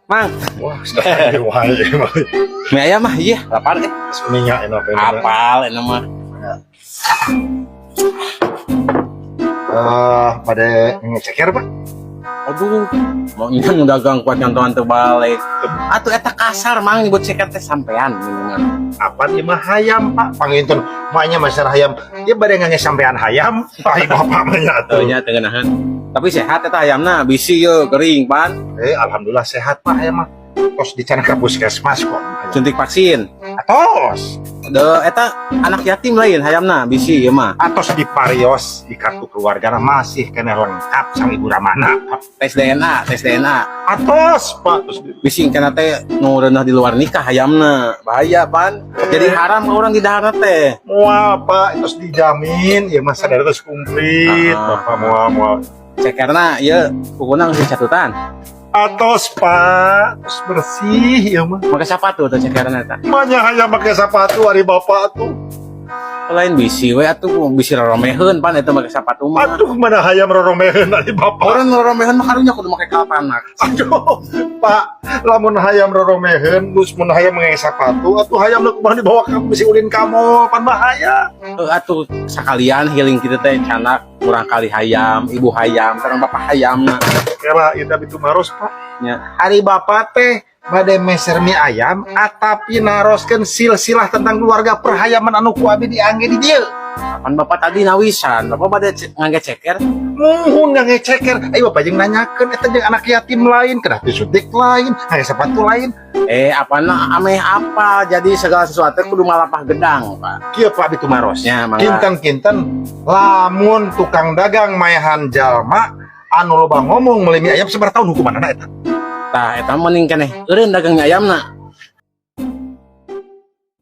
Mang, Wah, sudah wahai mah. mie ayam mah iya, lapar deh. Kuninga enak Apal ini mah. pada ngeceker Pak. Aduh, mau nyang dagang kuat nyantuan terbalik. Atuh eta kasar mang nyebut seket teh sampean minimal. Apa nih mah hayam Pak? Panginten maknya masalah hayam. Dia bade ngange sampean hayam. Ai bapak mah nya Tuh atuh. nya tengenahan. Tapi sehat eta ayamna, bisi ye kering pan. Alhamdulillah sehat Pak hayam mah. Tos dicana ka puskesmas kok. Suntik vaksin. Atos. Eta anak yatim lain hayamna, bisi ye mah. Atos di parios di kartu keluarga masih kena lengkap sang ibu ramana Pak. Tes DNA. Atos Pak. Terus Bisi kena teh nu reunah di luar nikah hayamna. Bahaya pan. Jadi haram ke orang di dahareuna teh. Mual Pak, terus dijamin ya masa dari terus komplit Bapak mual. Cekerna ye pokona geus catutan. Atos Pak, terus bersih ya mah. Make sapatu tuh cekerna eta. Manya hanya pakai sepatu hari bapak tuh. Lain bisi we atuh bisi roromeheun pan eta make sapatu mah. Aduh mana hayam roromeheun hari bapak. Orang roromeheun mah karunya kudu make kalpanak. Aduh Pak, lamun hayam roromeheun, terus mun hayam pakai sepatu, atuh hayam lu kumaha dibawa kamu bisi ulin kamu, pan bahaya. Atuh sakalian healing kitu teh canak kurang kali hayam, ibu hayam, sareng bapak hayamna. Kira itu bitu maros Pak. Nya. Hari bapak teh bade meser mie ayam, atapi naroskeun silsilah tentang keluarga perhayaman anu ku abi diangge di dieu. Kapan bapak tadi nawisan, bapak bade ngangge ceker. Muhun nggak ngeceker, ayo bapak jeung nanyakeun eta jeung anak yatim lain, kenapa disuntik lain, hayang sepatu lain. Apana ameh apa? Jadi segala sesuatu kudu malapah gedang, Pak. Kieu Pak bitu maros. Ya, mangga. Kinten-kinten lamun tukang dagang maehan jalma anu loba ngomong meuli mie ayam sebar tahun hukumanana eta. Tah eta mending keneh eureun dagangnya ayamna.